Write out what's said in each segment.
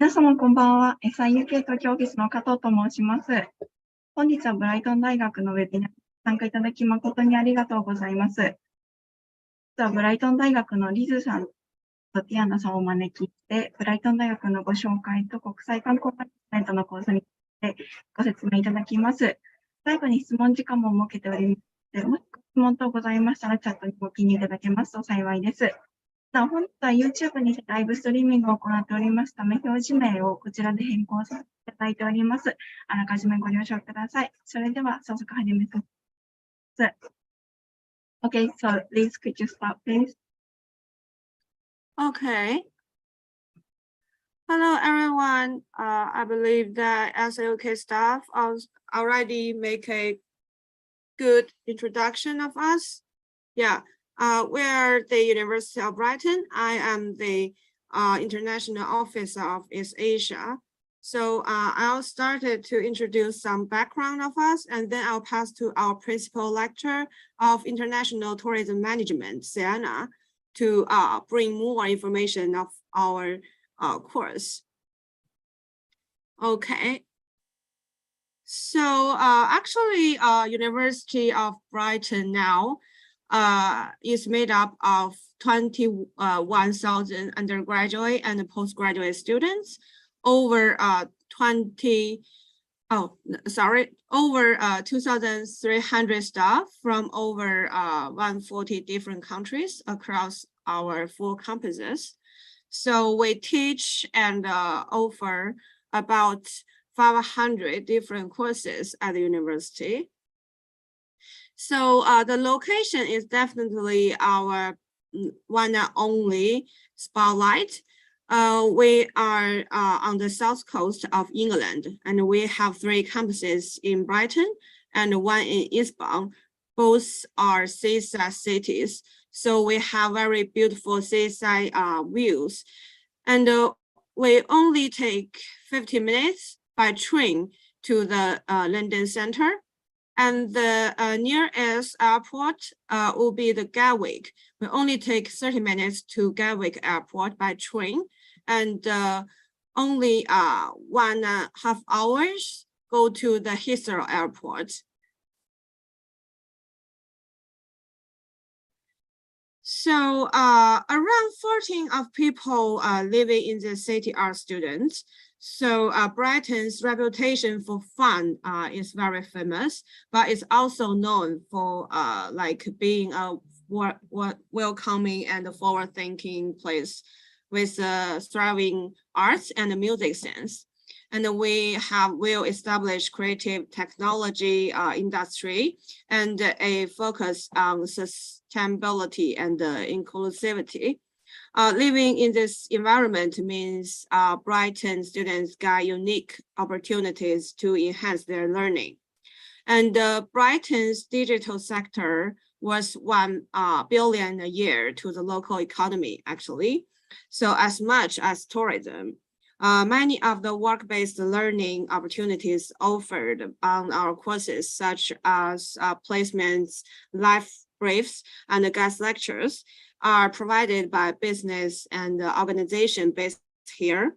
皆様こんばんは。SIUK 東京オフィスの加藤と申します。本日はブライトン大学のウェビナーに参加いただき誠にありがとうございます。実はブライトン大学のリズさんとティヤナさんをお招きして、ブライトン大学のご紹介と国際観光マネジメントのコースについてご説明いただきます。最後に質問時間も設けておりますので、もし質問等ございましたらチャットにご記入いただけますと幸いです。本日は YouTube にてライブストリーミングを行っておりますため、表示名をこちらで変更させていただいております。あらかじめご了承ください。それでは早速始めます。Okay, so Liz, could you start, please? Okay. Hello, everyone. I believe that SIUK staff already make a good introduction of us. Yeah. We are the University of Brighton. I am the International Officer of East Asia. So I'll start to introduce some background of us, and then I'll pass to our principal lecturer of International Tourism Management, Thiana, to bring more information of our course. Okay. So actually, University of Brighton now is made up of 21,000 undergraduate and postgraduate students, over 2,300 staff from over 140 different countries across our 4 campuses. So we teach and offer about 500 different courses at the university. So the location is definitely our one and only spotlight. We are on the south coast of England, and we have 3 campuses in Brighton and 1 in Eastbourne. Both are seaside cities, so we have very beautiful seaside views. And we only take 50 minutes by train to the London Center. And the nearest airport will be the Gatwick. We only take 30 minutes to Gatwick Airport by train, and only 1.5 hours go to the Heathrow Airport. So around 14 of people living in the city are students. So Brighton's reputation for fun is very famous, but it's also known for like being a welcoming and forward-thinking place with thriving arts and music sense. And we have well-established creative technology industry and a focus on sustainability and inclusivity. Living in this environment means Brighton students get unique opportunities to enhance their learning. And Brighton's digital sector was 1 billion a year to the local economy, actually. So as much as tourism. Many of the work-based learning opportunities offered on our courses, such as placements, live briefs, and guest lectures, are provided by business and organization based here.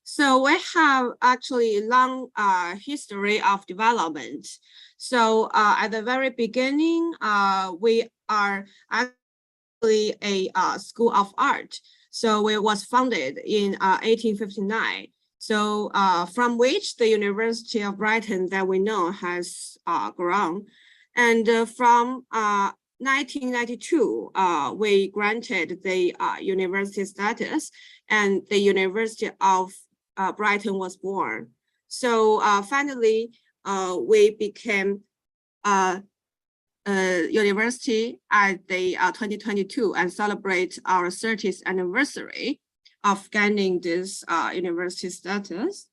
So we have actually a long history of development. So at the very beginning, we are actually a school of art. So it was founded in 1859. So from which the University of Brighton that we know has grown. And from 1992, we granted the university status, and the University of Brighton was born. So finally, we became university at the 2022 and celebrate our 30th anniversary of gaining this university status.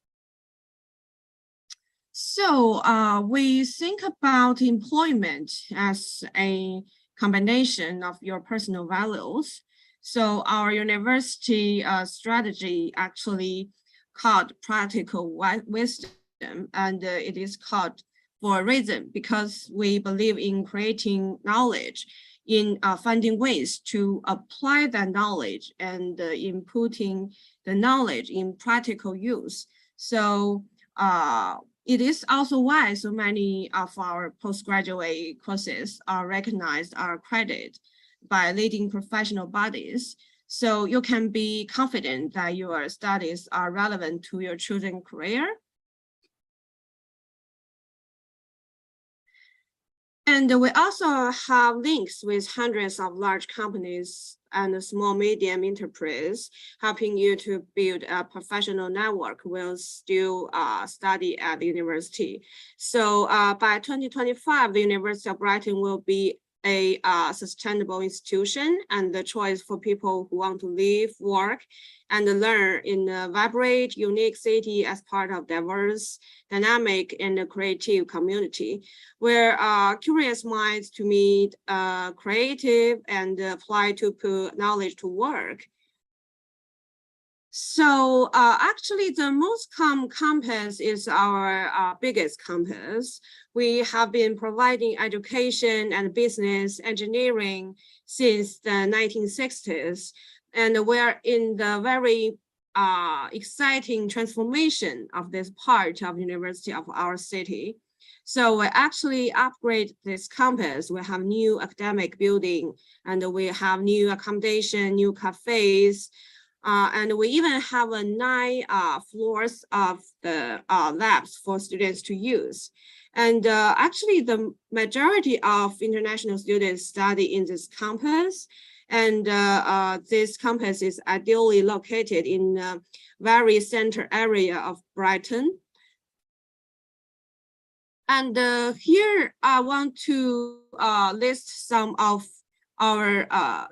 So we think about employment as a combination of your personal values. So our university strategy actually called practical wisdom, and it is called for a reason, because we believe in creating knowledge, in finding ways to apply that knowledge, and in putting the knowledge in practical use. So it is also why so many of our postgraduate courses are recognized, are accredited by leading professional bodies. So you can be confident that your studies are relevant to your chosen career. And we also have links with hundreds of large companies and small medium enterprises, helping you to build a professional network while still study at the university. So by 2025, the University of Brighton will be a sustainable institution and the choice for people who want to live, work, and learn in a vibrant, unique city as part of diverse, dynamic, and creative community, where curious minds to meet, creative, and apply to put knowledge to work. So actually, the most common campus is our biggest campus. We have been providing education and business engineering since the 1960s, and we're in the very exciting transformation of this part of the university of our city. So we actually upgrade this campus. We have new academic building, and we have new accommodation, new cafes, and we even have 9 floors of the labs for students to use. And actually, the majority of international students study in this campus. And this campus is ideally located in a very center area of Brighton. And here I want to list some of our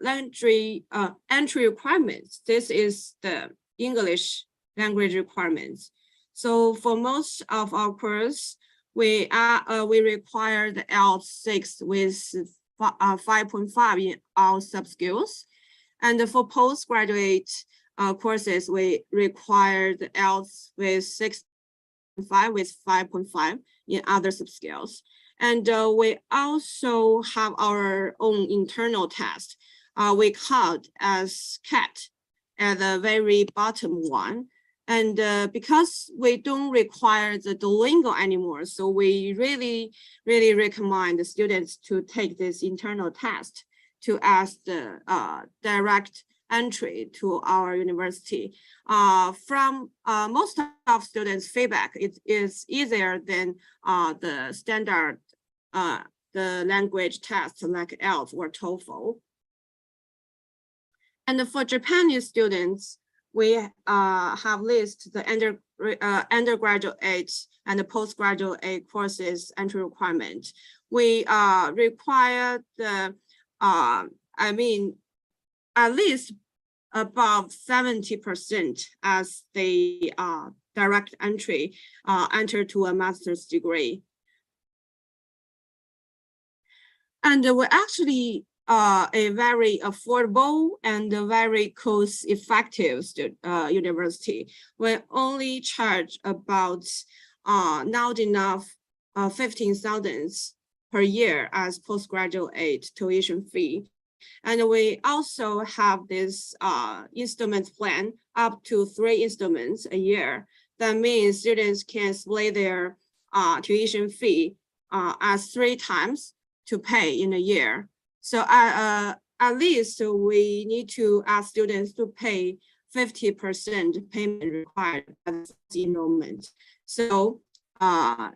entry requirements. This is the English language requirements. So for most of our course, we require the IELTS 6 with 5.5 in all sub-skills. And for postgraduate courses, we require the IELTS with 6.5 with 5.5 in other sub-skills. And we also have our own internal test. We call it as CAT at the very bottom one. And because we don't require the Duolingo anymore, so we really recommend the students to take this internal test to ask the direct entry to our university. From most of students' feedback, it is easier than the standard the language tests like IELTS or TOEFL. And for Japanese students, we have listed the undergraduate and the postgraduate courses entry requirement. We require the, at least above 70% as the direct entry enter to a master's degree. And we're actually a very affordable and a very cost-effective university. We only charge about not enough 15,000 per year as postgraduate tuition fee. And we also have this installment plan up to 3 installments a year. That means students can split their tuition fee as 3 times to pay in a year. So at least we need to ask students to pay 50% payment required as enrollment. So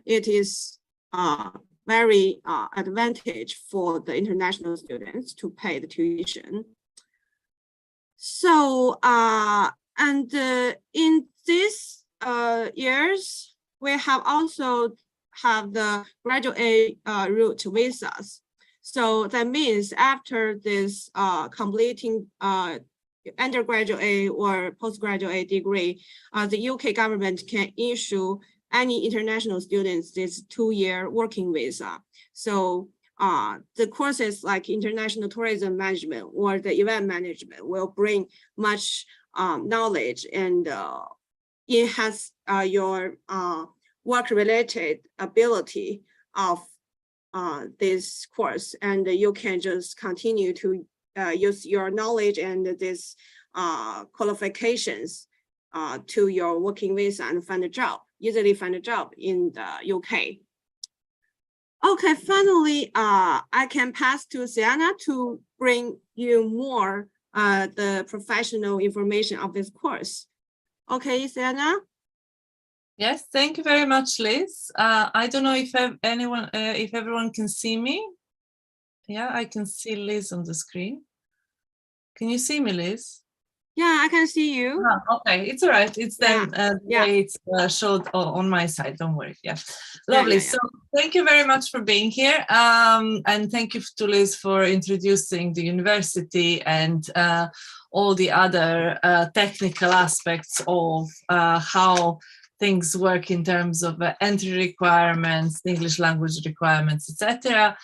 it is very advantage for the international students to pay the tuition. So in these years, we have also have the graduate route visas. So that means after this completing undergraduate or postgraduate degree, the UK government can issue any international students this 2-year working visa. So the courses like international tourism management or the event management will bring much knowledge and enhance your work-related ability of this course, and you can just continue to use your knowledge and these qualifications to your working visa and easily find a job in the UK. Okay, finally, I can pass to Thiana to bring you more the professional information of this course. Okay, Thiana? Yes, thank you very much, Liz. I don't know if everyone can see me. Yeah, I can see Liz on the screen. Can you see me, Liz? Yeah, I can see you. Okay, it's all right. It's then the way it's showed on my side. Don't worry. Yeah, lovely. So thank you very much for being here. And thank you to Liz for introducing the university and all the other technical aspects of how things work in terms of entry requirements, English language requirements, etc.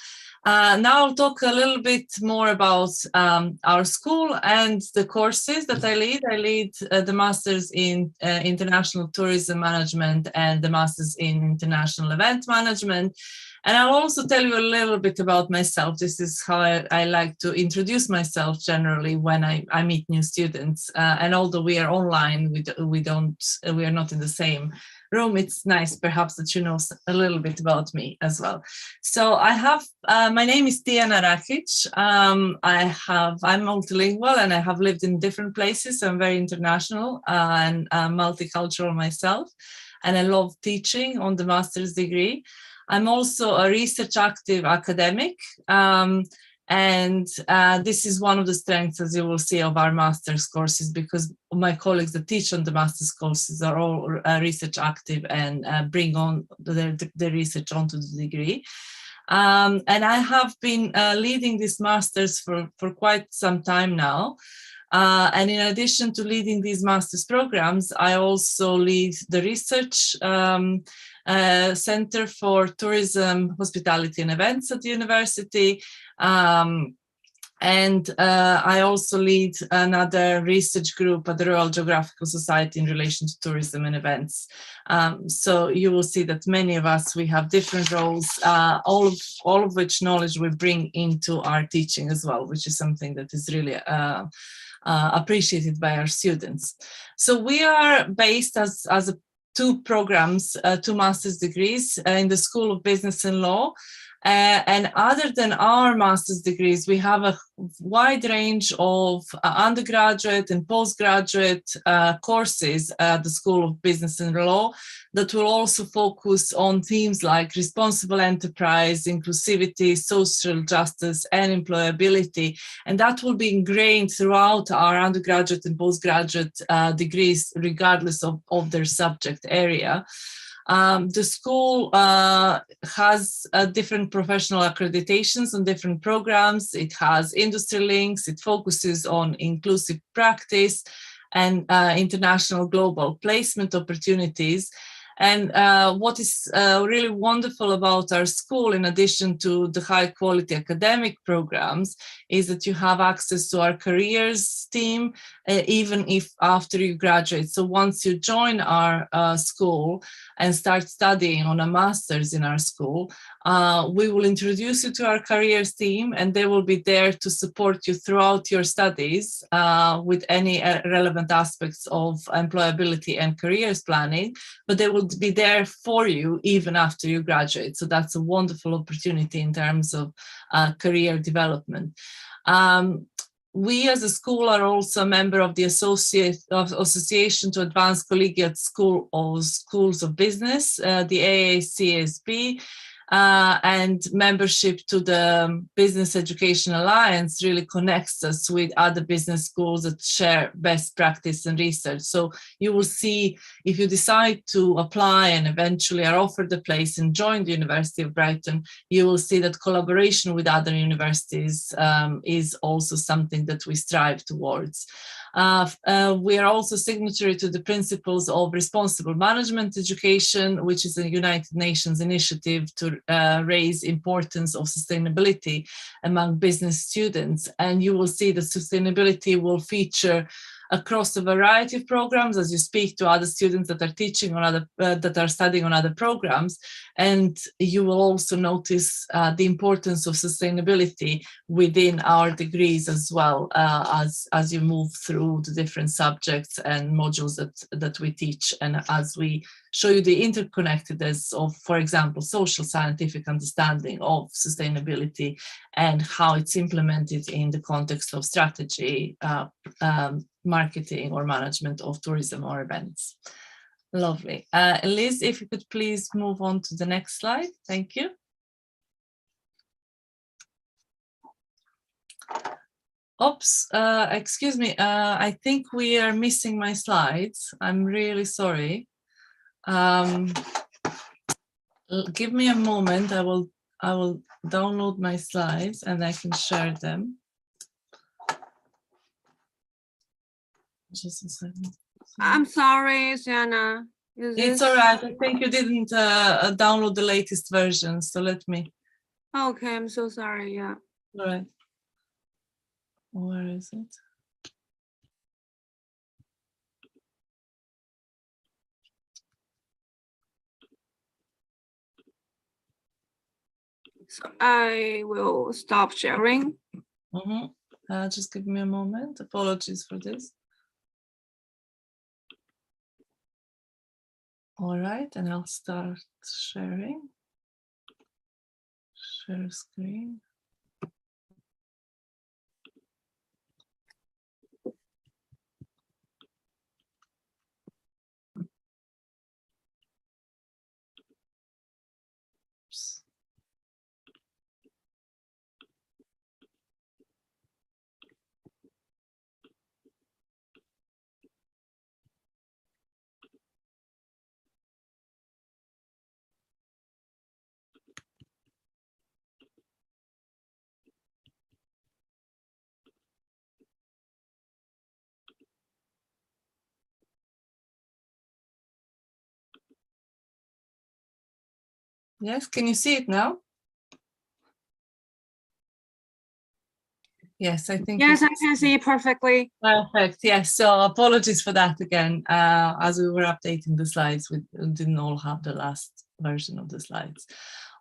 Now I'll talk a little bit more about our school and the courses that I lead. I lead the Masters in International Tourism Management and the Masters in International Event Management. And I'll also tell you a little bit about myself. This is how I like to introduce myself generally when I meet new students. And although we are online, we are not in the same room, it's nice perhaps that you know a little bit about me as well. So I have, my name is Thiyaana Rakic. I'm multilingual and I have lived in different places. So I'm very international and multicultural myself. And I love teaching on the master's degree. I'm also a research active academic. And this is one of the strengths, as you will see, of our master's courses, because my colleagues that teach on the master's courses are all research active and bring on the research onto the degree. And I have been leading this master's for quite some time now. And in addition to leading these master's programs, I also lead the research Center for Tourism, Hospitality and Events at the university. And I also lead another research group at the Royal Geographical Society in relation to tourism and events. So you will see that many of us, we have different roles, all of which knowledge we bring into our teaching as well, which is something that is really appreciated by our students. So we are based as two programs, two master's degrees in the School of Business and Law. And other than our master's degrees, we have a wide range of undergraduate and postgraduate courses at the School of Business and Law that will also focus on themes like responsible enterprise, inclusivity, social justice, and employability. And that will be ingrained throughout our undergraduate and postgraduate degrees, regardless of their subject area. The school has different professional accreditations on different programs. It has industry links. It focuses on inclusive practice and international global placement opportunities. And what is really wonderful about our school, in addition to the high quality academic programs, is that you have access to our careers team, even if after you graduate. So once you join our school and start studying on a master's in our school, we will introduce you to our careers team, and they will be there to support you throughout your studies with any relevant aspects of employability and careers planning, but they will be there for you even after you graduate. So that's a wonderful opportunity in terms of career development. We as a school are also a member of the Association to Advance Collegiate Schools of Business, the AACSB, and membership to the Business Education Alliance really connects us with other business schools that share best practice and research. So you will see, if you decide to apply and eventually are offered a place and join the University of Brighton, you will see that collaboration with other universities is also something that we strive towards. We are also signatory to the Principles of Responsible Management Education, which is a United Nations initiative to raise importance of sustainability among business students. And you will see that sustainability will feature across a variety of programs as you speak to other students that are teaching on other that are studying on other programs, and you will also notice the importance of sustainability within our degrees as well, as you move through the different subjects and modules that we teach, and as we show you the interconnectedness of, for example, social scientific understanding of sustainability and how it's implemented in the context of strategy, marketing or management of tourism or events. Lovely. Liz, if you could please move on to the next slide. Thank you. Oops, excuse me. I think we are missing my slides. I'm really sorry. Give me a moment. I will download my slides and I can share them. Just a second. I'm sorry, Tiana. It's all right. I think you didn't download the latest version, so let me. Okay, I'm so sorry. Yeah. All right. Where is it? So I will stop sharing. Just give me a moment. Apologies for this. All right, and I'll start sharing. Share screen. Oops. Yes, can you see it now? Yes, I think. Yes, I can see it perfectly. Perfect. Yes. So apologies for that again. As we were updating the slides, we didn't all have the last version of the slides.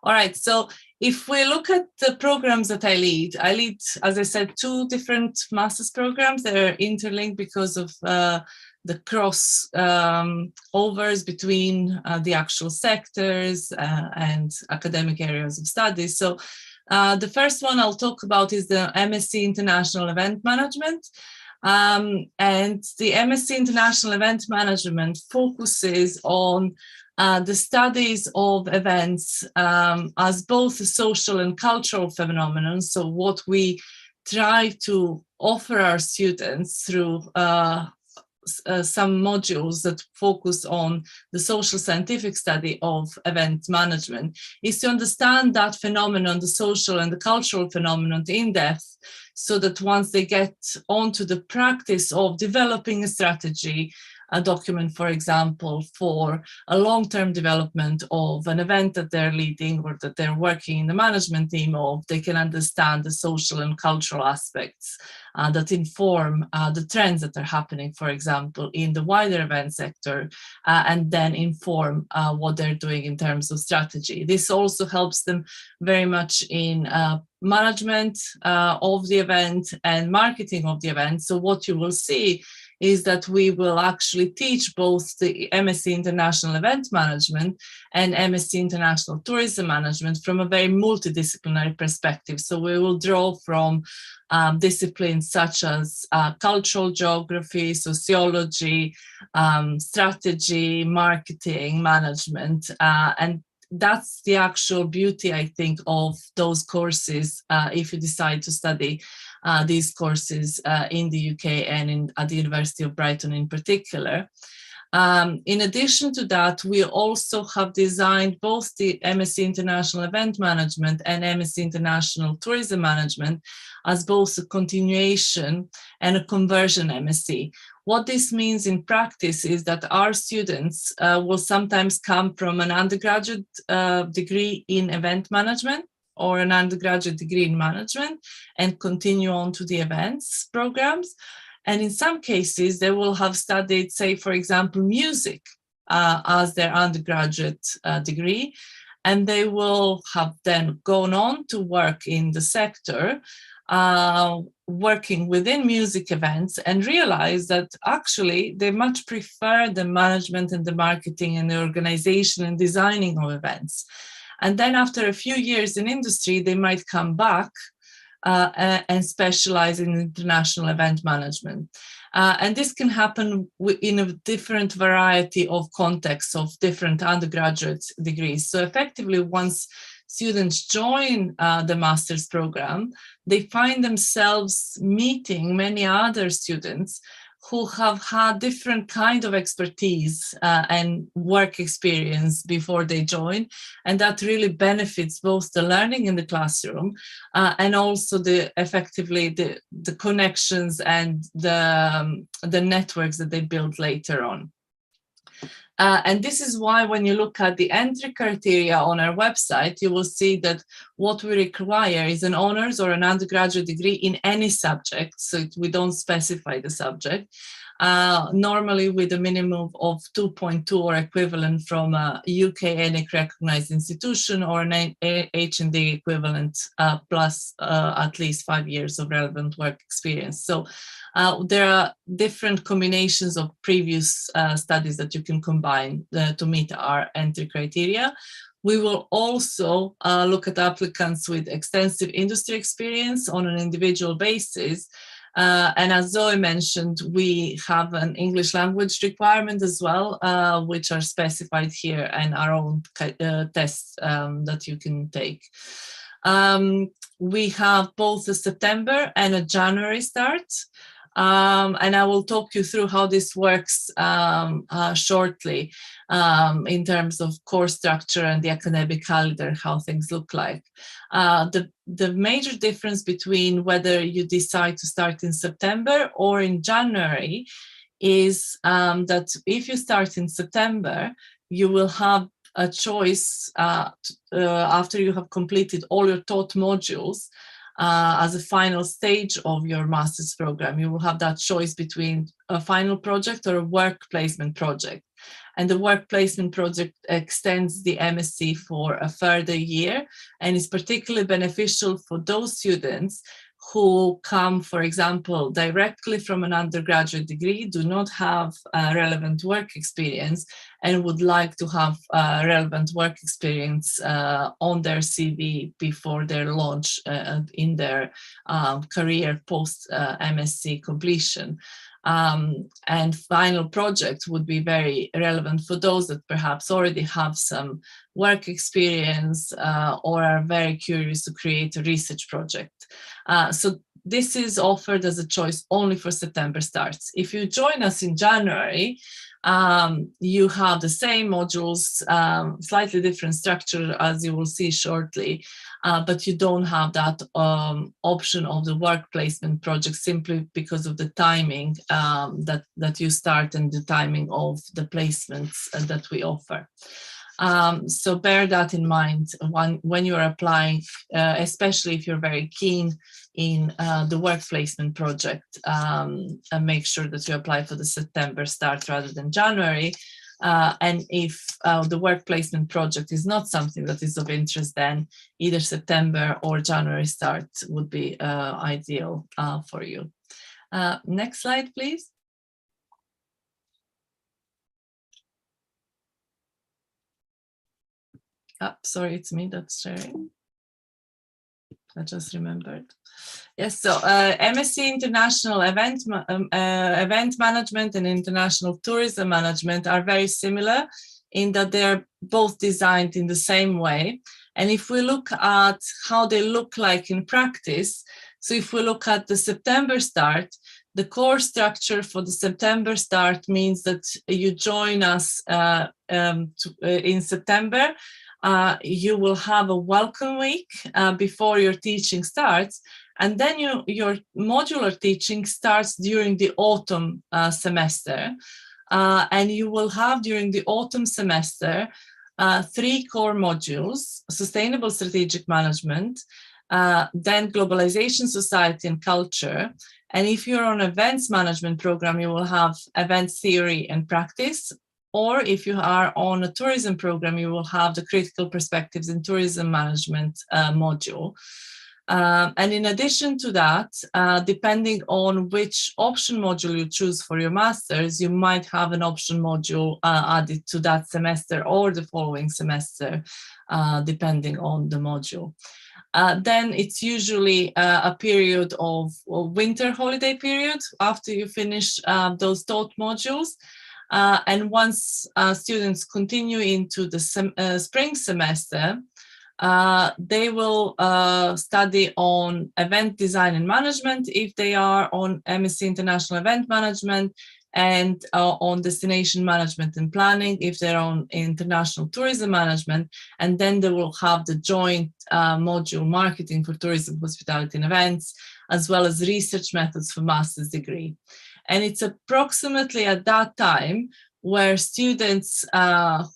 All right. So if we look at the programs that I lead, as I said, 2 different master's programs. They're interlinked because of the cross overs between the actual sectors and academic areas of study. So the first one I'll talk about is the MSc International Event Management. And the MSc International Event Management focuses on the studies of events as both a social and cultural phenomenon. So what we try to offer our students through some modules that focus on the social scientific study of event management is to understand that phenomenon, the social and the cultural phenomenon in depth, so that once they get onto the practice of developing a strategy, a document, for example, for a long-term development of an event that they're leading or that they're working in the management team of, they can understand the social and cultural aspects that inform the trends that are happening, for example, in the wider event sector, and then inform what they're doing in terms of strategy. This also helps them very much in management of the event and marketing of the event. So what you will see is that we will actually teach both the MSc International Event Management and MSc International Tourism Management from a very multidisciplinary perspective. So we will draw from disciplines such as cultural geography, sociology, strategy, marketing, management, and that's the actual beauty, I think, of those courses if you decide to study these courses in the UK and at the University of Brighton in particular. In addition to that, we also have designed both the MSc International Event Management and MSc International Tourism Management as both a continuation and a conversion MSc. What this means in practice is that our students will sometimes come from an undergraduate degree in event management or an undergraduate degree in management and continue on to the events programs. And in some cases, they will have studied, say, for example, music as their undergraduate degree, and they will have then gone on to work in the sector, working within music events, and realize that actually they much prefer the management and the marketing and the organization and designing of events. And then after a few years in industry, they might come back and specialize in international event management. And this can happen in a different variety of contexts of different undergraduate degrees. So effectively, once students join the master's program, they find themselves meeting many other students who have had different kind of expertise and work experience before they join. And that really benefits both the learning in the classroom and also effectively the connections and the networks that they build later on. And this is why when you look at the entry criteria on our website, you will see that what we require is an honors or an undergraduate degree in any subject. So we don't specify the subject. Normally with a minimum of 2.2 or equivalent from a UK ENIC recognized institution, or an H&D equivalent plus at least 5 years of relevant work experience. So there are different combinations of previous studies that you can combine to meet our entry criteria. We will also look at applicants with extensive industry experience on an individual basis. And as Zoe mentioned, we have an English language requirement as well, which are specified here, and our own tests that you can take. We have both a September and a January start. And I will talk you through how this works shortly in terms of course structure and the academic calendar, how things look like. The major difference between whether you decide to start in September or in January is that if you start in September, you will have a choice after you have completed all your taught modules. As a final stage of your master's program, you will have that choice between a final project or a work placement project. And the work placement project extends the MSc for a further year and is particularly beneficial for those students who come, for example, directly from an undergraduate degree, do not have relevant work experience, and would like to have relevant work experience on their CV before their launch in their career post MSc completion. And final project would be very relevant for those that perhaps already have some work experience or are very curious to create a research project. So this is offered as a choice only for September starts. If you join us in January, you have the same modules, slightly different structure, as you will see shortly, but you don't have that option of the work placement project simply because of the timing that you start and the timing of the placements that we offer. So bear that in mind when you're applying, especially if you're very keen in the work placement project, and make sure that you apply for the September start rather than January. And if the work placement project is not something that is of interest, then either September or January start would be ideal for you. Next slide, please. Oh, sorry, it's me that's sharing. I just remembered. Yes, so MSc International Event Management and International Tourism Management are very similar in that they're both designed in the same way. And if we look at how they look like in practice, so if we look at the September start, the core structure for the September start means that you join us in September. You will have a welcome week before your teaching starts, and then your modular teaching starts during the autumn semester, and you will have during the autumn semester 3 core modules: sustainable strategic management, then globalization, society and culture, And if you're on events management program, you will have events theory and practice. Or if you are on a tourism program, you will have the critical perspectives in tourism management module. And in addition to that, depending on which option module you choose for your master's, you might have an option module added to that semester or the following semester, depending on the module. Then it's usually a period of winter holiday period after you finish those taught modules. And once students continue into the spring semester, they will study on event design and management if they are on MSc International Event Management, and on destination management and planning if they're on international tourism management. And then they will have the joint module marketing for tourism, hospitality and events, as well as research methods for master's degree. And it's approximately at that time where students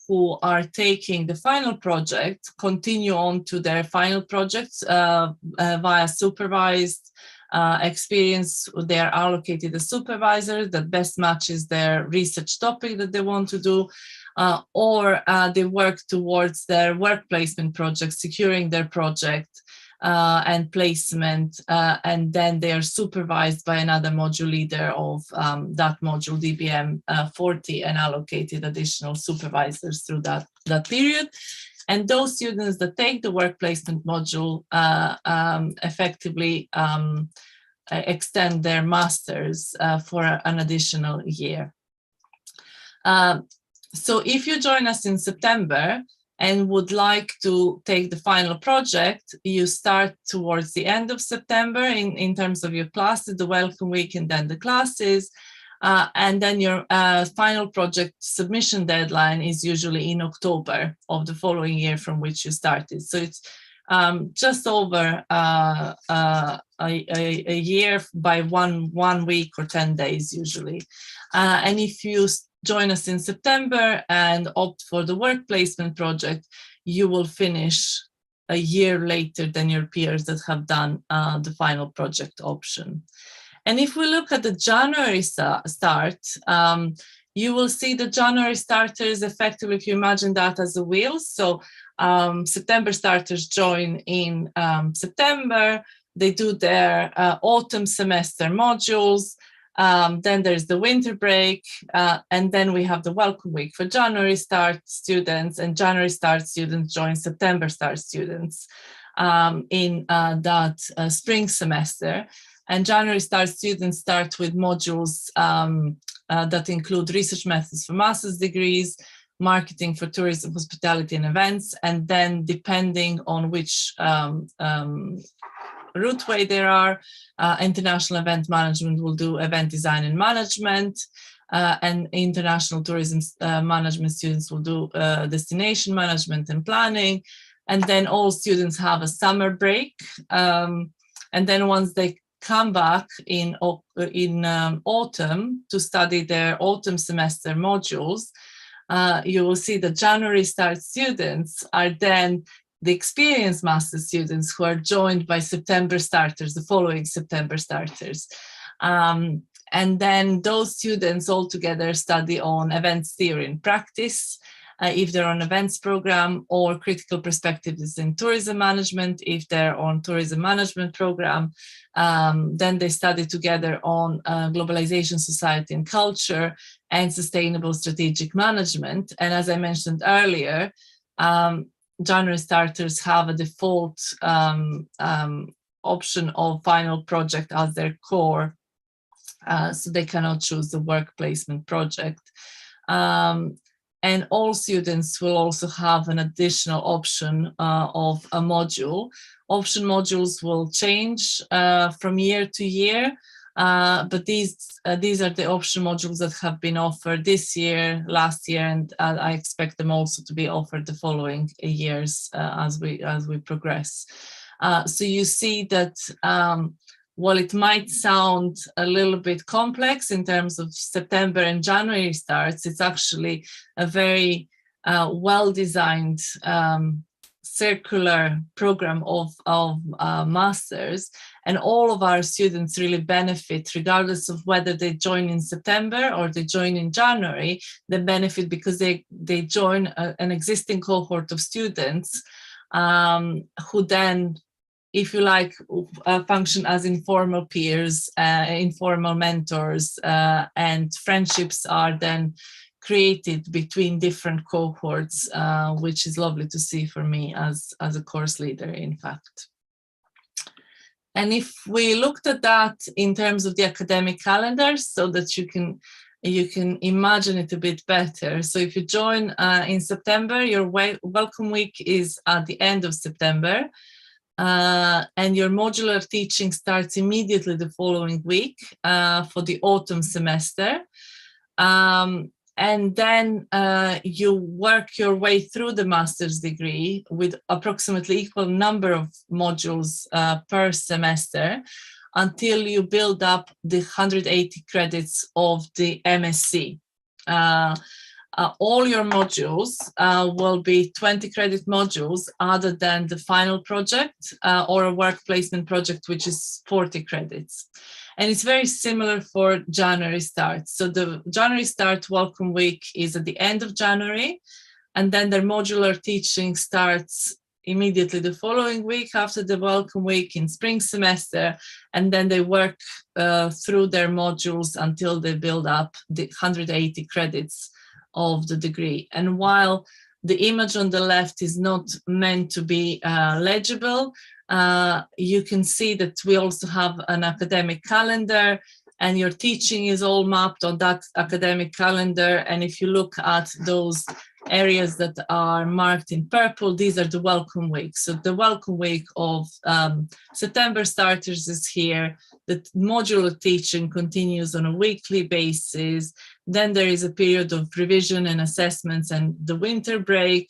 who are taking the final project continue on to their final projects via supervised experience. They are allocated a supervisor that best matches their research topic that they want to do, or they work towards their work placement project, securing their project and placement, and then they are supervised by another module leader of that module, DBM 40, and allocated additional supervisors through that period. And those students that take the work placement module effectively extend their masters for an additional year. So if you join us in September and would like to take the final project, you start towards the end of September in terms of your classes, the welcome week and then the classes. And then your final project submission deadline is usually in October of the following year from which you started. So it's just over a year by one week or 10 days usually. And if you join us in September and opt for the work placement project, you will finish a year later than your peers that have done the final project option. And if we look at the January start, you will see the January starters effectively, if you imagine that as a wheel. So September starters join in September, they do their autumn semester modules, then there's the winter break, and then we have the welcome week for January start students, and January start students join September start students in that spring semester. And January start students start with modules that include research methods for master's degrees, marketing for tourism, hospitality and events, and then depending on which routeway there are, international event management will do event design and management, and international tourism management students will do destination management and planning. And then all students have a summer break. And then once they come back in autumn to study their autumn semester modules, you will see the January start students are then the experienced master students who are joined by September starters, the following September starters. And then those students all together study on events theory and practice, if they're on events program, or critical perspectives in tourism management, if they're on tourism management program. Then they study together on globalization, society and culture, and sustainable strategic management. And as I mentioned earlier, January starters have a default option of final project as their core, so they cannot choose the work placement project. And all students will also have an additional option of a module. Option modules will change from year to year, but these are the option modules that have been offered this year, last year, and I expect them also to be offered the following years as we progress. So you see that while it might sound a little bit complex in terms of September and January starts, it's actually a very well-designed circular program of masters, and all of our students really benefit regardless of whether they join in September or they join in January. They benefit because they join an existing cohort of students who then, if you like, function as informal peers, informal mentors, and friendships are then created between different cohorts, which is lovely to see for me as a course leader, in fact. And if we looked at that in terms of the academic calendar, so that you can imagine it a bit better. So if you join in September, your welcome week is at the end of September, and your modular teaching starts immediately the following week for the autumn semester. And then you work your way through the master's degree with approximately equal number of modules per semester until you build up the 180 credits of the MSc. All your modules will be 20 credit modules other than the final project or a work placement project, which is 40 credits. And it's very similar for January start. So the January start welcome week is at the end of January, and then their modular teaching starts immediately the following week after the welcome week in spring semester, and then they work through their modules until they build up the 180 credits of the degree. And while the image on the left is not meant to be legible, you can see that we also have an academic calendar, and your teaching is all mapped on that academic calendar. And if you look at those areas that are marked in purple, these are the welcome weeks. So the welcome week of September starters is here. The modular teaching continues on a weekly basis. Then there is a period of revision and assessments and the winter break.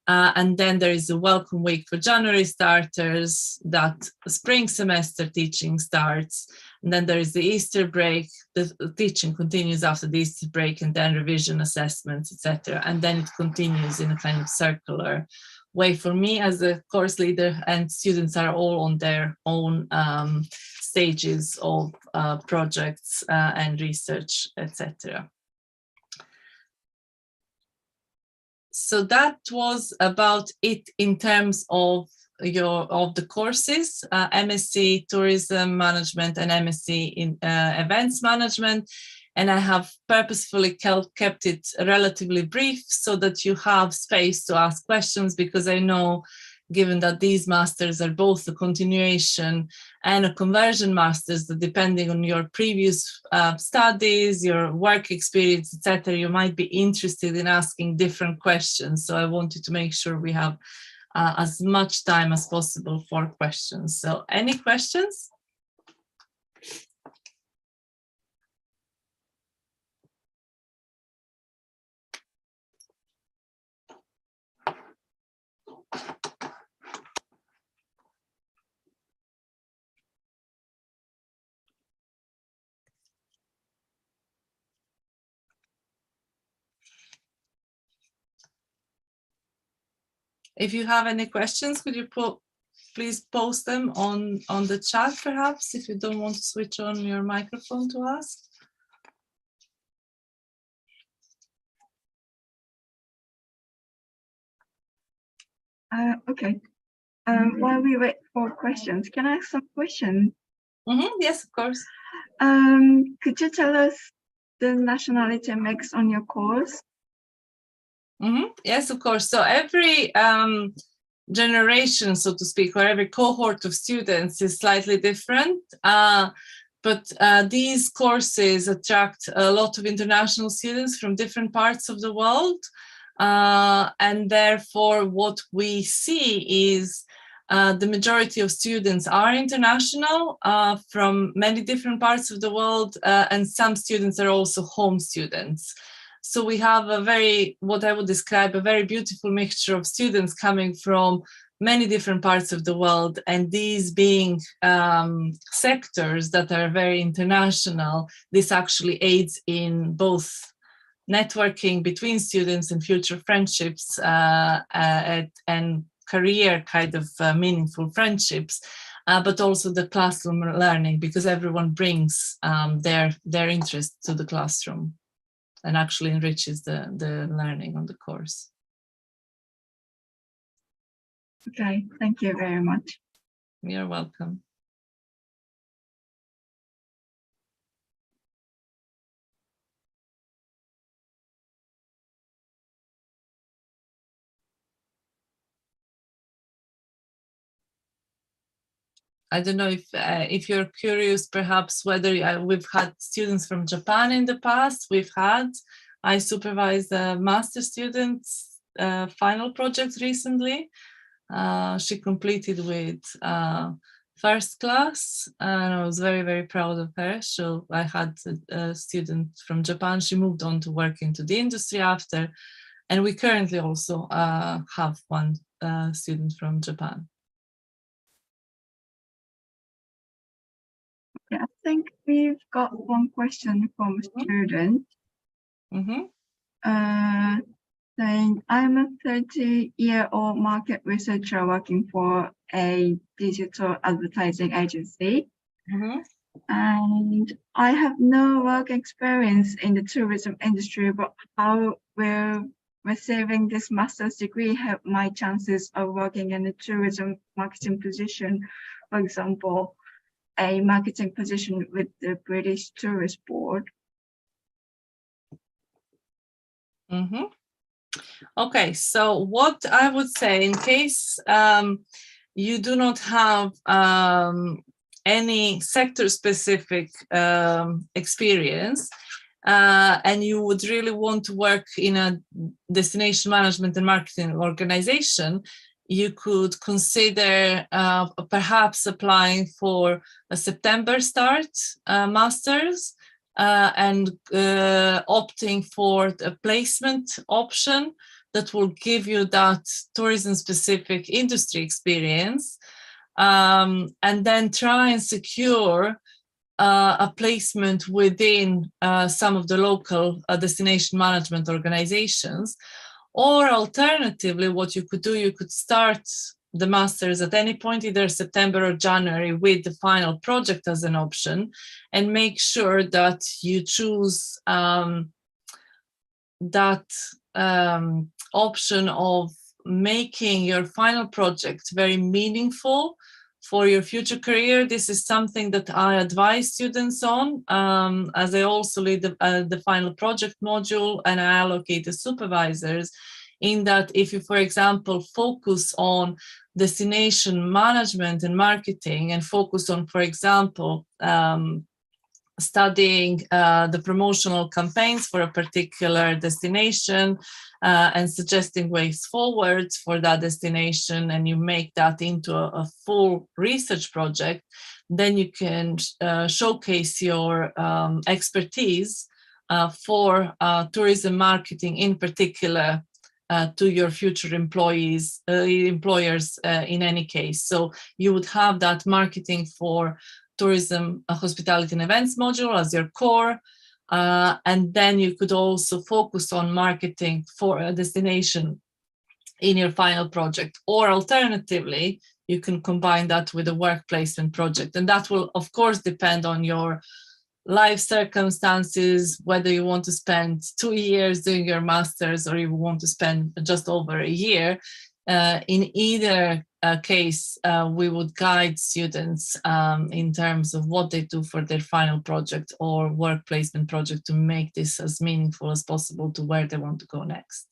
And then there is a welcome week for January starters, that spring semester teaching starts. And then there is the Easter break. The teaching continues after the Easter break, and then revision, assessments, etc. And then it continues in a kind of circular way for me as a course leader, and students are all on their own stages of projects and research, etc. So that was about it in terms of the courses, MSc Tourism Management and MSc in Events Management. And I have purposefully kept it relatively brief so that you have space to ask questions, because I know, given that these masters are both a continuation and a conversion masters, that depending on your previous studies, your work experience, etc., you might be interested in asking different questions. So I wanted to make sure we have as much time as possible for questions. So any questions? If you have any questions, could you please post them on the chat, perhaps, if you don't want to switch on your microphone to ask? Okay. While we wait for questions, can I ask some questions? Yes, of course. Could you tell us the nationality mix on your course? Yes, of course. So every generation, so to speak, or every cohort of students is slightly different. But these courses attract a lot of international students from different parts of the world. And therefore, what we see is the majority of students are international from many different parts of the world, and some students are also home students. So we have what I would describe, a very beautiful mixture of students coming from many different parts of the world, and these being sectors that are very international, this actually aids in both networking between students and future friendships, and career kind of meaningful friendships, but also the classroom learning, because everyone brings their interest to the classroom and actually enriches the learning on the course. Okay, thank you very much. You're welcome. I don't know if you're curious, perhaps whether we've had students from Japan in the past. I supervised a master student's final project recently. She completed with first class, and I was very, very proud of her. So I had a student from Japan. She moved on to work into the industry after, and we currently also have one student from Japan. Yeah, I think we've got one question from a student. Saying, I'm a 30-year-old market researcher working for a digital advertising agency. And I have no work experience in the tourism industry, but how will receiving this master's degree help my chances of working in a tourism marketing position, for example, a marketing position with the British Tourist Board? Okay, so what I would say, in case you do not have any sector-specific experience, and you would really want to work in a destination management and marketing organization, you could consider perhaps applying for a September start master's and opting for a placement option that will give you that tourism-specific industry experience, and then try and secure a placement within some of the local destination management organizations. Or alternatively, what you could do, you could start the master's at any point, either September or January, with the final project as an option, and make sure that you choose that option of making your final project very meaningful for your future career. This is something that I advise students on, as I also lead the final project module, and I allocate the supervisors, in that if you, for example, focus on destination management and marketing, and focus on, for example, studying the promotional campaigns for a particular destination and suggesting ways forward for that destination, and you make that into a full research project, then you can showcase your expertise for tourism marketing in particular to your future employers in any case. So you would have that marketing for tourism, hospitality and events module as your core, and then you could also focus on marketing for a destination in your final project. Or alternatively, you can combine that with a work placement project, and that will of course depend on your life circumstances, whether you want to spend 2 years doing your master's or you want to spend just over a year. In either case, we would guide students in terms of what they do for their final project or work placement project to make this as meaningful as possible to where they want to go next.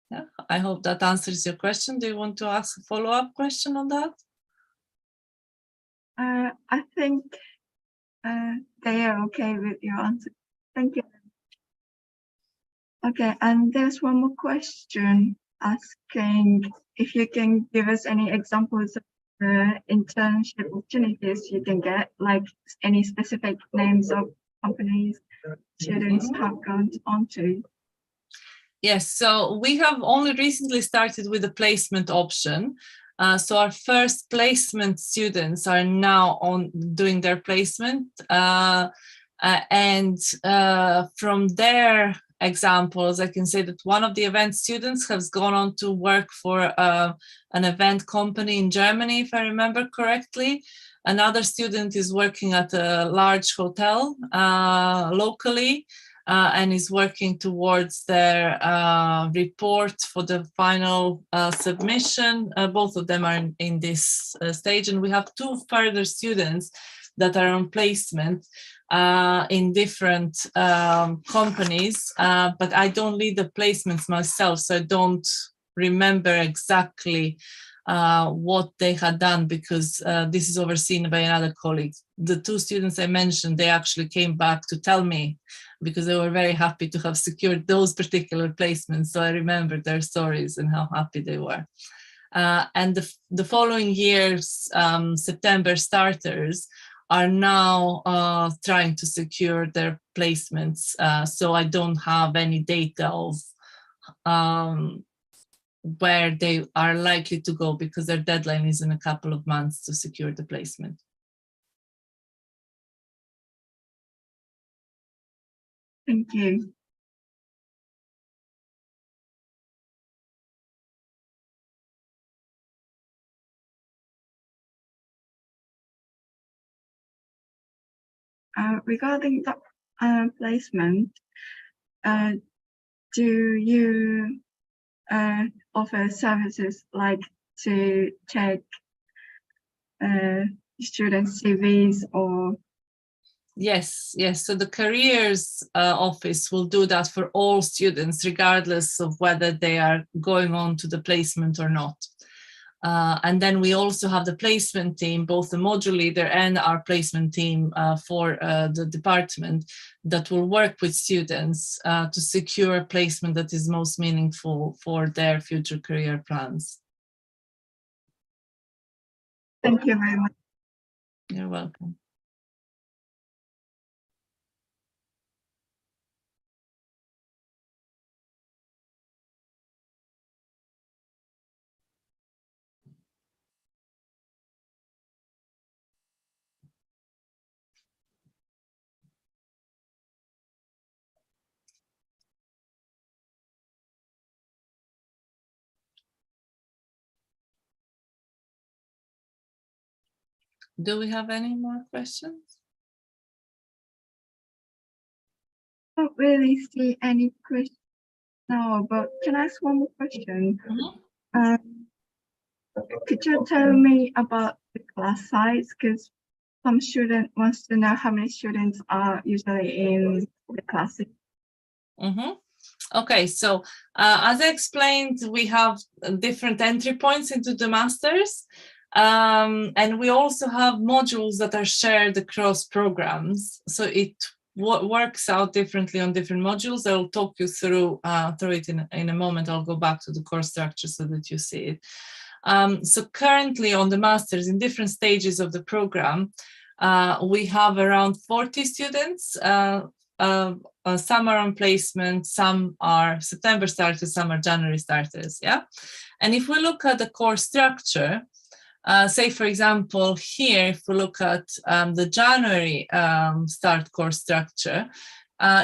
Yeah, I hope that answers your question. Do you want to ask a follow-up question on that? I think they are okay with your answer. Thank you. Okay, and there's one more question asking if you can give us any examples of internship opportunities you can get, like any specific names of companies students have gone on to. Yes, so we have only recently started with the placement option. So our first placement students are now doing their placement, and from there examples, I can say that one of the event students has gone on to work for an event company in Germany, if I remember correctly. Another student is working at a large hotel locally and is working towards their report for the final submission. Both of them are in this stage, and we have 2 further students that are on placement in different companies, but I don't lead the placements myself, so I don't remember exactly what they had done, because this is overseen by another colleague. The 2 students I mentioned, they actually came back to tell me, because they were very happy to have secured those particular placements. So I remember their stories and how happy they were. And the following year's September starters are now trying to secure their placements. So I don't have any data of where they are likely to go, because their deadline is in a couple of months to secure the placement. Thank you. Regarding the placement, do you offer services like to check students' CVs or? Yes. So the careers office will do that for all students, regardless of whether they are going on to the placement or not. And then we also have the placement team, both the module leader and our placement team for the department, that will work with students to secure a placement that is most meaningful for their future career plans. Thank you very much. You're welcome. Do we have any more questions? I don't really see any questions now, but can I ask one more question? Could you tell me about the class size? Because some student wants to know how many students are usually in the classes. Okay, so as I explained, we have different entry points into the masters. And we also have modules that are shared across programs. So it works out differently on different modules. I'll talk you through it in a moment. I'll go back to the course structure so that you see it. So currently on the masters, in different stages of the program, we have around 40 students. Some are on placement, some are September starters, some are January starters. Yeah. And if we look at the course structure, say, for example, here, if we look at the January start course structure,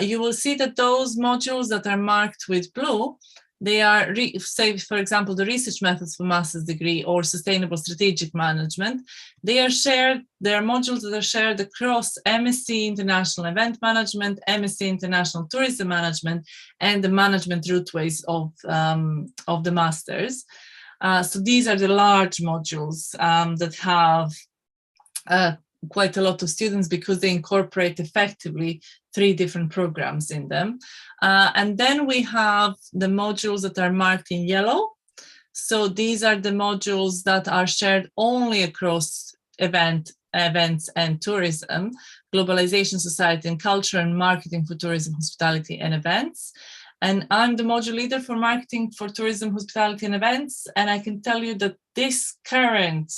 you will see that those modules that are marked with blue, they are, say, for example, the research methods for master's degree or sustainable strategic management. They are shared, they are modules that are shared across MSc International Event Management, MSc International Tourism Management, and the management routeways of the masters. So these are the large modules that have quite a lot of students, because they incorporate effectively 3 different programs in them. And then we have the modules that are marked in yellow. So these are the modules that are shared only across events and tourism, globalization, society and culture, and marketing for tourism, hospitality and events. And I'm the module leader for marketing for tourism, hospitality and events. And I can tell you that this current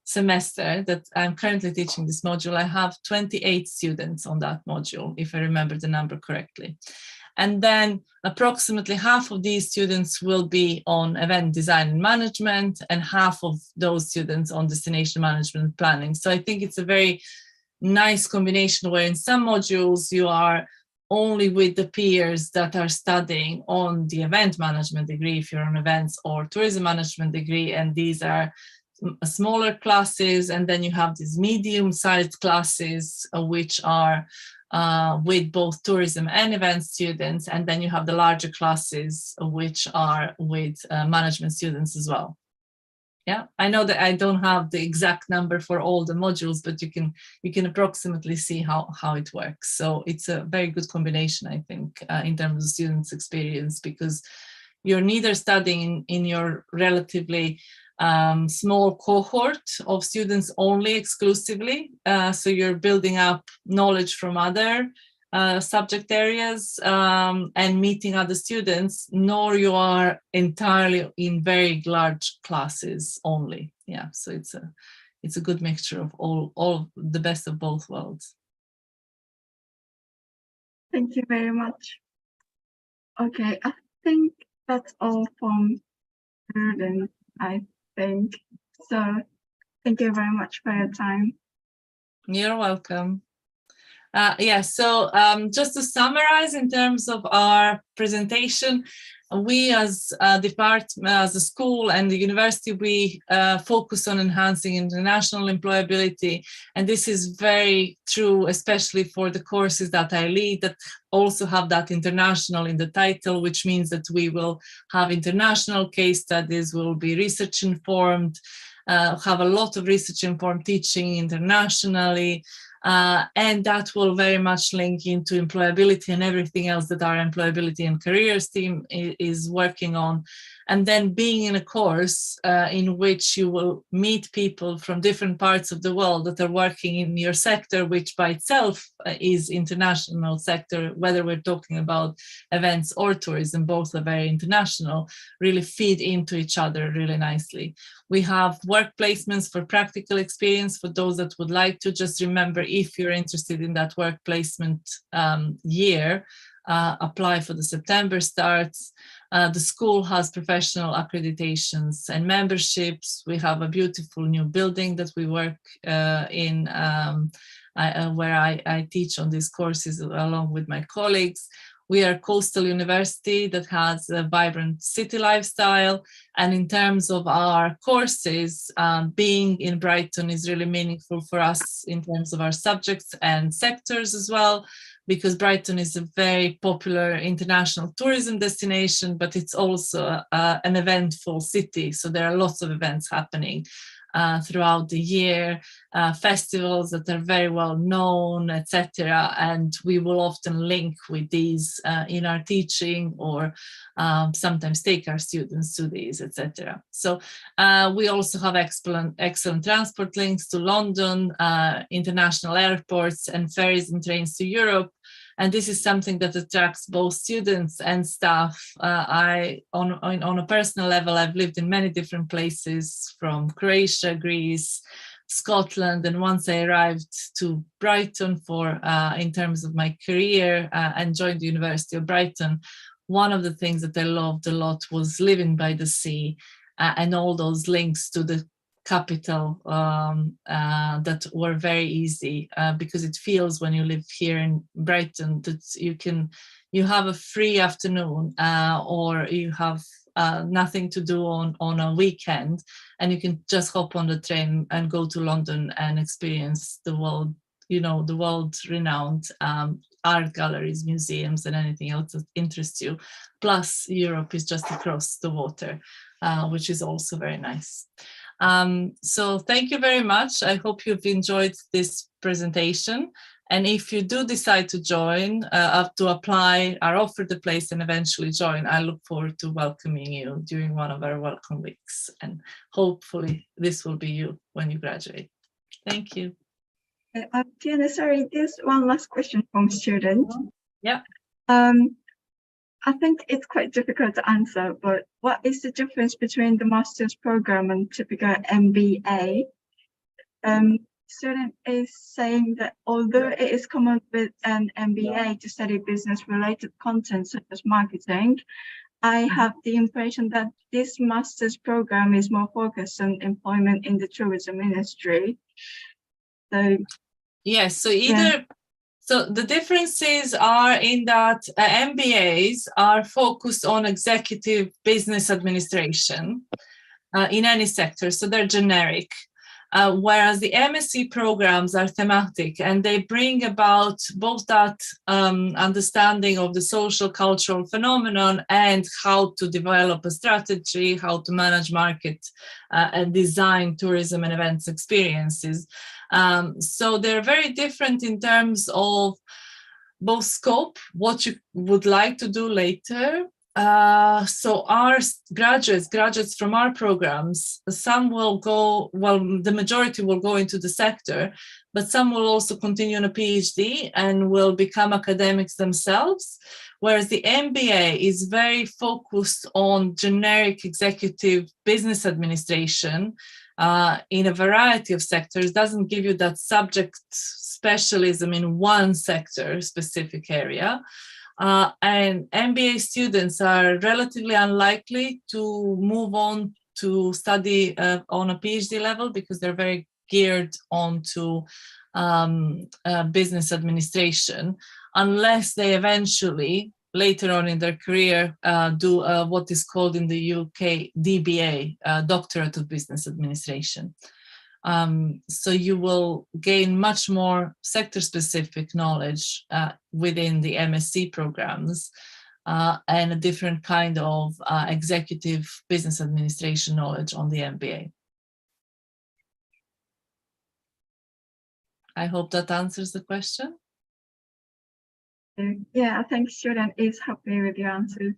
semester that I'm currently teaching this module, I have 28 students on that module, if I remember the number correctly. And then approximately half of these students will be on event design and management, and half of those students on destination management and planning. So I think it's a very nice combination where in some modules you are only with the peers that are studying on the event management degree, if you're on events, or tourism management degree, and these are smaller classes, and then you have these medium-sized classes which are with both tourism and event students, and then you have the larger classes which are with management students as well. Yeah, I know that I don't have the exact number for all the modules, but you can approximately see how it works. So it's a very good combination, I think, in terms of students' experience, because you're neither studying in your relatively small cohort of students only exclusively, so you're building up knowledge from other subject areas and meeting other students, nor you are entirely in very large classes only. Yeah, so it's a good mixture of all the best of both worlds. Thank you very much. Okay, I think that's all from Jordan, I think. So thank you very much for your time. You're welcome. So just to summarize in terms of our presentation, we as a department, as a school and the university, we focus on enhancing international employability. And this is very true, especially for the courses that I lead that also have that international in the title, which means that we will have international case studies, we'll be research informed, have a lot of research informed teaching internationally. And that will very much link into employability and everything else that our employability and careers team is working on. And then being in a course in which you will meet people from different parts of the world that are working in your sector, which by itself is international sector, whether we're talking about events or tourism, both are very international, really feed into each other really nicely. We have work placements for practical experience for those that would like to. Just remember, if you're interested in that work placement year, apply for the September starts. The school has professional accreditations and memberships. We have a beautiful new building that we work in, where I teach on these courses along with my colleagues. We are a coastal university that has a vibrant city lifestyle. And in terms of our courses, being in Brighton is really meaningful for us in terms of our subjects and sectors as well, because Brighton is a very popular international tourism destination, but it's also an eventful city. So there are lots of events happening throughout the year, festivals that are very well known, etc. And we will often link with these in our teaching, or sometimes take our students to these, etc. So we also have excellent transport links to London, international airports, and ferries and trains to Europe. And this is something that attracts both students and staff. On a personal level, I've lived in many different places, from Croatia, Greece, Scotland, and once I arrived to Brighton for in terms of my career and joined the University of Brighton, one of the things that I loved a lot was living by the sea and all those links to the capital that were very easy, because it feels when you live here in Brighton that you have a free afternoon or you have nothing to do on a weekend, and you can just hop on the train and go to London and experience the world, the world-renowned art galleries, museums, and anything else that interests you. Plus, Europe is just across the water, which is also very nice. So thank you very much. I hope you've enjoyed this presentation. And if you do decide to join, to apply, are offered the place and eventually join, I look forward to welcoming you during one of our welcome weeks. And hopefully this will be you when you graduate. Thank you. Tiana, sorry, there's one last question from students. Yeah. I think it's quite difficult to answer, but what is the difference between the master's program and typical MBA? Student is saying that although it is common with an MBA to study business-related content such as marketing, I have the impression that this master's program is more focused on employment in the tourism industry. So yes, so either So the differences are in that MBAs are focused on executive business administration in any sector, so they're generic. Whereas the MSc programs are thematic and they bring about both that understanding of the social cultural phenomenon and how to develop a strategy, how to manage market and design tourism and events experiences. So they're very different in terms of both scope, what you would like to do later. So our graduates from our programs, some will go, well, the majority will go into the sector, but some will also continue on a PhD and will become academics themselves. Whereas the MBA is very focused on generic executive business administration in a variety of sectors, doesn't give you that subject specialism in one sector, specific area. And MBA students are relatively unlikely to move on to study on a PhD level because they're very geared onto business administration, unless they eventually, later on in their career, do what is called in the UK DBA, Doctorate of Business Administration. So you will gain much more sector-specific knowledge within the MSc programs and a different kind of executive business administration knowledge on the MBA. I hope that answers the question. Yeah, I think student is happy with your answers.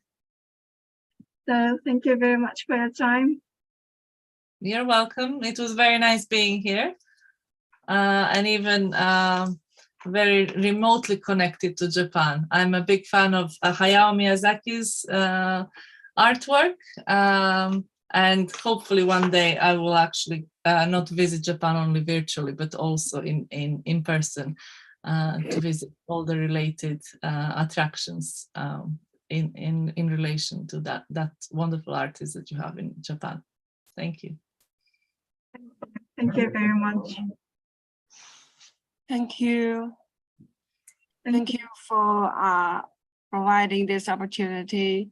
So thank you very much for your time. You're welcome. It was very nice being here and even very remotely connected to Japan. I'm a big fan of Hayao Miyazaki's artwork, and hopefully one day I will actually not visit Japan only virtually, but also in person to visit all the related attractions in relation to that wonderful artist that you have in Japan. Thank you. Thank you very much. Thank you. Thank Thank you for providing this opportunity.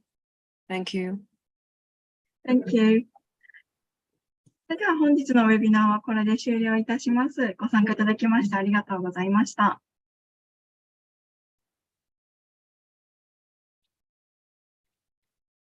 Thank you. Thank you. それでは本日のウェビナーはこれで終了いたします。ご参加いただきましてありがとうございました。